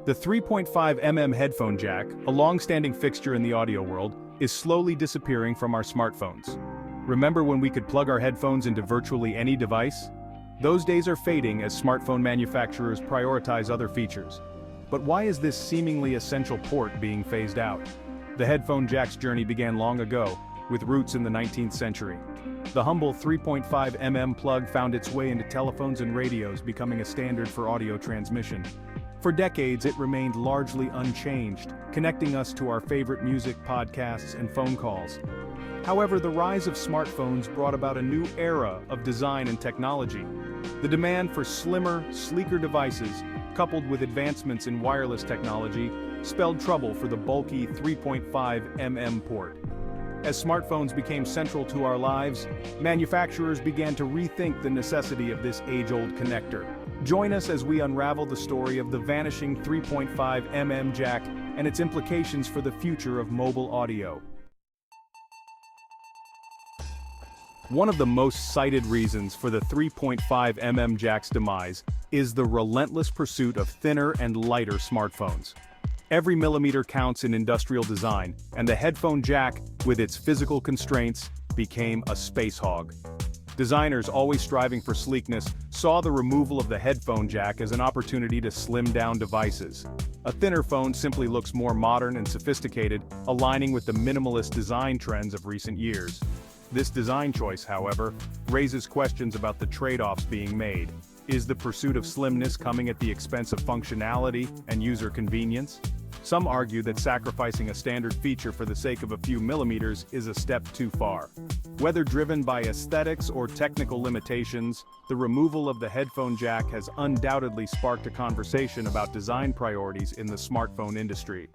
The 3.5mm headphone jack, a long-standing fixture in the audio world, is slowly disappearing from our smartphones. Remember when we could plug our headphones into virtually any device? Those days are fading as smartphone manufacturers prioritize other features. But why is this seemingly essential port being phased out? The headphone jack's journey began long ago, with roots in the 19th century. The humble 3.5mm plug found its way into telephones and radios, becoming a standard for audio transmission. For decades, it remained largely unchanged, connecting us to our favorite music, podcasts, and phone calls. However, the rise of smartphones brought about a new era of design and technology. The demand for slimmer, sleeker devices, coupled with advancements in wireless technology, spelled trouble for the bulky 3.5mm port. As smartphones became central to our lives, manufacturers began to rethink the necessity of this age-old connector. Join us as we unravel the story of the vanishing 3.5mm jack and its implications for the future of mobile audio. One of the most cited reasons for the 3.5mm jack's demise is the relentless pursuit of thinner and lighter smartphones. Every millimeter counts in industrial design, and the headphone jack, with its physical constraints, became a space hog. Designers, always striving for sleekness, saw the removal of the headphone jack as an opportunity to slim down devices. A thinner phone simply looks more modern and sophisticated, aligning with the minimalist design trends of recent years. This design choice, however, raises questions about the trade-offs being made. Is the pursuit of slimness coming at the expense of functionality and user convenience? Some argue that sacrificing a standard feature for the sake of a few millimeters is a step too far. Whether driven by aesthetics or technical limitations, the removal of the headphone jack has undoubtedly sparked a conversation about design priorities in the smartphone industry.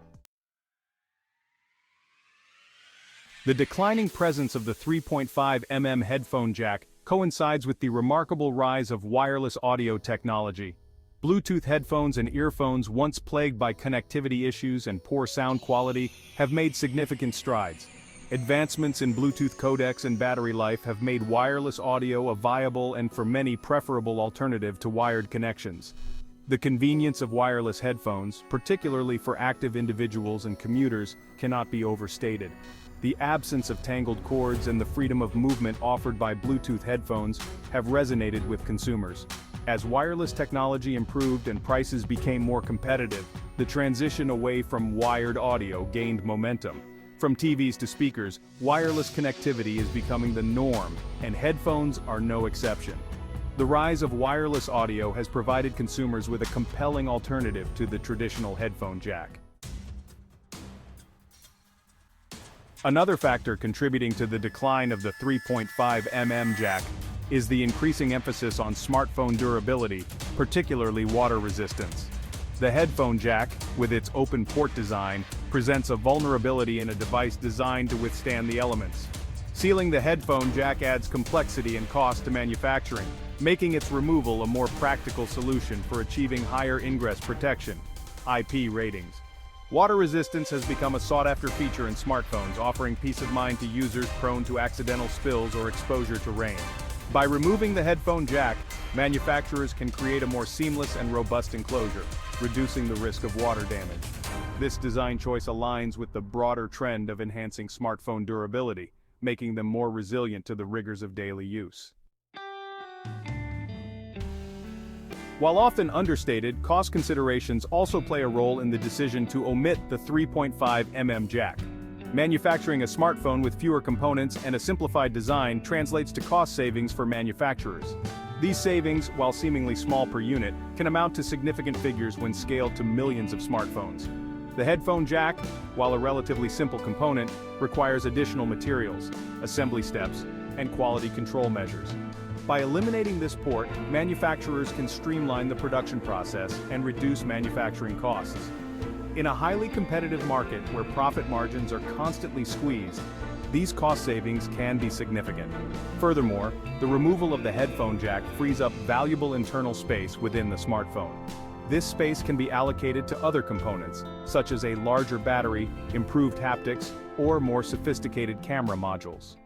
The declining presence of the 3.5mm headphone jack coincides with the remarkable rise of wireless audio technology. Bluetooth headphones and earphones, once plagued by connectivity issues and poor sound quality, have made significant strides. Advancements in Bluetooth codecs and battery life have made wireless audio a viable and for many preferable alternative to wired connections. The convenience of wireless headphones, particularly for active individuals and commuters, cannot be overstated. The absence of tangled cords and the freedom of movement offered by Bluetooth headphones have resonated with consumers. As wireless technology improved and prices became more competitive, the transition away from wired audio gained momentum. From TVs to speakers, wireless connectivity is becoming the norm, and headphones are no exception. The rise of wireless audio has provided consumers with a compelling alternative to the traditional headphone jack. Another factor contributing to the decline of the 3.5mm jack is the increasing emphasis on smartphone durability, particularly water resistance. The headphone jack, with its open port design, presents a vulnerability in a device designed to withstand the elements. Sealing the headphone jack adds complexity and cost to manufacturing, making its removal a more practical solution for achieving higher ingress protection, IP ratings. Water resistance has become a sought-after feature in smartphones, offering peace of mind to users prone to accidental spills or exposure to rain. By removing the headphone jack, manufacturers can create a more seamless and robust enclosure, reducing the risk of water damage. This design choice aligns with the broader trend of enhancing smartphone durability, making them more resilient to the rigors of daily use. While often understated, cost considerations also play a role in the decision to omit the 3.5mm jack. Manufacturing a smartphone with fewer components and a simplified design translates to cost savings for manufacturers. These savings, while seemingly small per unit, can amount to significant figures when scaled to millions of smartphones. The headphone jack, while a relatively simple component, requires additional materials, assembly steps, and quality control measures. By eliminating this port, manufacturers can streamline the production process and reduce manufacturing costs. In a highly competitive market where profit margins are constantly squeezed, these cost savings can be significant. Furthermore, the removal of the headphone jack frees up valuable internal space within the smartphone. This space can be allocated to other components, such as a larger battery, improved haptics, or more sophisticated camera modules.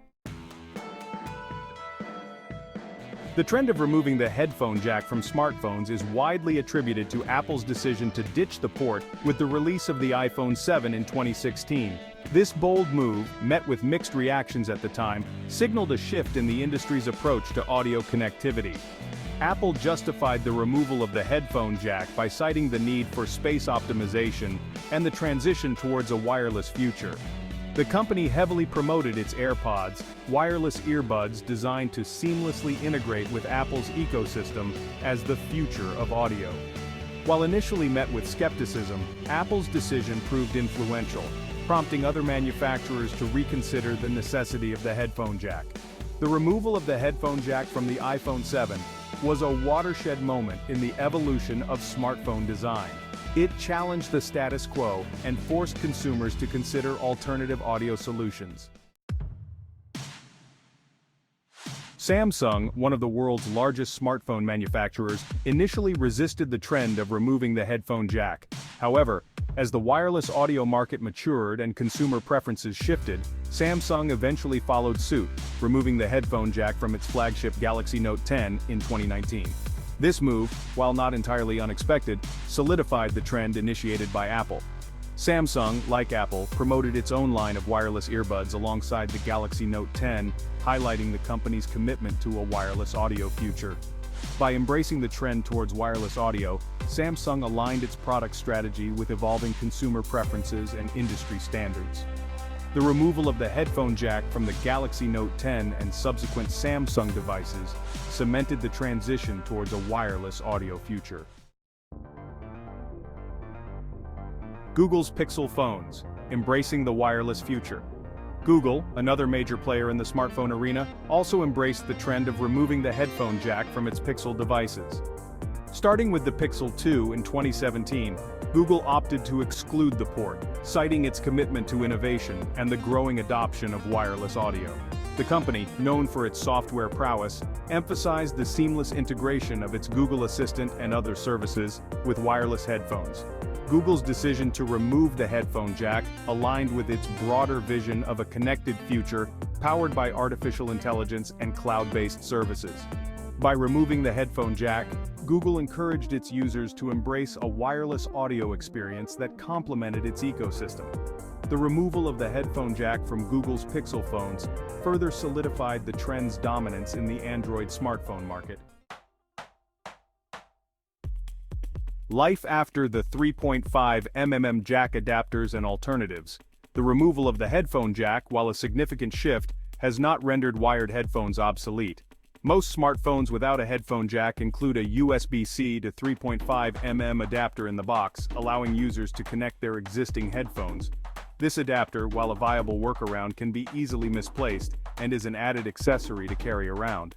The trend of removing the headphone jack from smartphones is widely attributed to Apple's decision to ditch the port with the release of the iPhone 7 in 2016. This bold move, met with mixed reactions at the time, signaled a shift in the industry's approach to audio connectivity. Apple justified the removal of the headphone jack by citing the need for space optimization and the transition towards a wireless future. The company heavily promoted its AirPods, wireless earbuds designed to seamlessly integrate with Apple's ecosystem, as the future of audio. While initially met with skepticism, Apple's decision proved influential, prompting other manufacturers to reconsider the necessity of the headphone jack. The removal of the headphone jack from the iPhone 7 was a watershed moment in the evolution of smartphone design. It challenged the status quo and forced consumers to consider alternative audio solutions. Samsung, one of the world's largest smartphone manufacturers, initially resisted the trend of removing the headphone jack. However, as the wireless audio market matured and consumer preferences shifted, Samsung eventually followed suit, removing the headphone jack from its flagship Galaxy Note 10 in 2019. This move, while not entirely unexpected, solidified the trend initiated by Apple. Samsung, like Apple, promoted its own line of wireless earbuds alongside the Galaxy Note 10, highlighting the company's commitment to a wireless audio future. By embracing the trend towards wireless audio, Samsung aligned its product strategy with evolving consumer preferences and industry standards. The removal of the headphone jack from the Galaxy Note 10 and subsequent Samsung devices cemented the transition towards a wireless audio future. Google's Pixel phones, embracing the wireless future. Google, another major player in the smartphone arena, also embraced the trend of removing the headphone jack from its Pixel devices. Starting with the Pixel 2 in 2017, Google opted to exclude the port, citing its commitment to innovation and the growing adoption of wireless audio. The company, known for its software prowess, emphasized the seamless integration of its Google Assistant and other services with wireless headphones. Google's decision to remove the headphone jack aligned with its broader vision of a connected future powered by artificial intelligence and cloud-based services. By removing the headphone jack, Google encouraged its users to embrace a wireless audio experience that complemented its ecosystem. The removal of the headphone jack from Google's Pixel phones further solidified the trend's dominance in the Android smartphone market. Life after the 3.5mm jack adapters and alternatives. The removal of the headphone jack, while a significant shift, has not rendered wired headphones obsolete. Most smartphones without a headphone jack include a USB-C to 3.5mm adapter in the box, allowing users to connect their existing headphones. This adapter, while a viable workaround, can be easily misplaced and is an added accessory to carry around.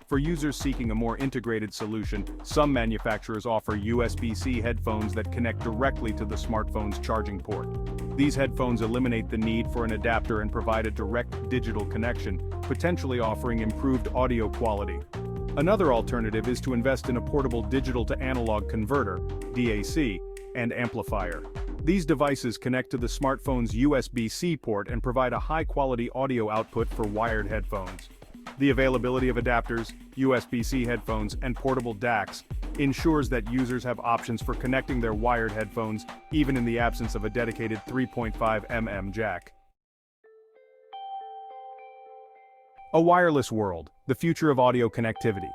For users seeking a more integrated solution, some manufacturers offer USB-C headphones that connect directly to the smartphone's charging port. These headphones eliminate the need for an adapter and provide a direct digital connection, potentially offering improved audio quality. Another alternative is to invest in a portable digital-to-analog converter, DAC, and amplifier. These devices connect to the smartphone's USB-C port and provide a high-quality audio output for wired headphones. The availability of adapters, USB-C headphones, and portable DACs ensures that users have options for connecting their wired headphones, even in the absence of a dedicated 3.5mm jack. A wireless world, the future of audio connectivity.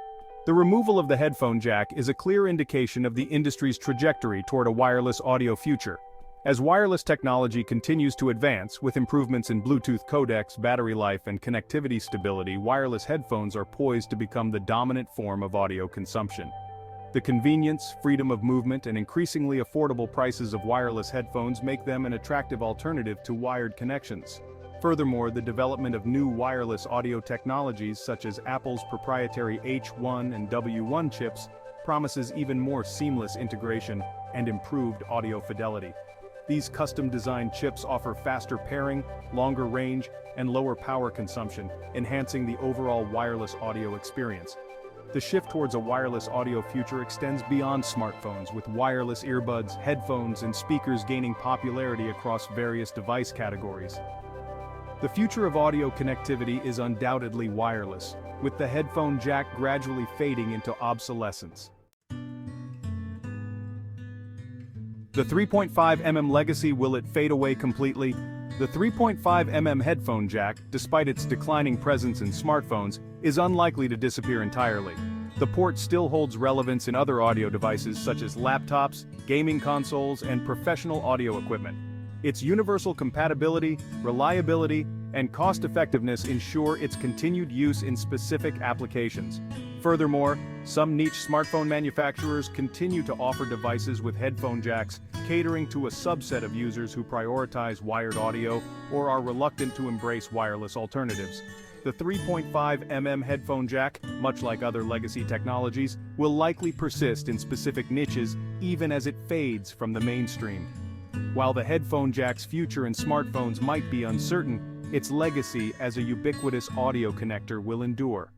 The removal of the headphone jack is a clear indication of the industry's trajectory toward a wireless audio future. As wireless technology continues to advance, with improvements in Bluetooth codecs, battery life, and connectivity stability, wireless headphones are poised to become the dominant form of audio consumption. The convenience, freedom of movement, and increasingly affordable prices of wireless headphones make them an attractive alternative to wired connections. Furthermore, the development of new wireless audio technologies such as Apple's proprietary H1 and W1 chips promises even more seamless integration and improved audio fidelity. These custom-designed chips offer faster pairing, longer range, and lower power consumption, enhancing the overall wireless audio experience. The shift towards a wireless audio future extends beyond smartphones, with wireless earbuds, headphones, and speakers gaining popularity across various device categories. The future of audio connectivity is undoubtedly wireless, with the headphone jack gradually fading into obsolescence. The 3.5mm legacy, will it fade away completely? The 3.5mm headphone jack, despite its declining presence in smartphones, is unlikely to disappear entirely. The port still holds relevance in other audio devices such as laptops, gaming consoles, and professional audio equipment. Its universal compatibility, reliability, and cost-effectiveness ensure its continued use in specific applications. Furthermore, some niche smartphone manufacturers continue to offer devices with headphone jacks, catering to a subset of users who prioritize wired audio or are reluctant to embrace wireless alternatives. The 3.5mm headphone jack, much like other legacy technologies, will likely persist in specific niches even as it fades from the mainstream. While the headphone jack's future in smartphones might be uncertain, its legacy as a ubiquitous audio connector will endure.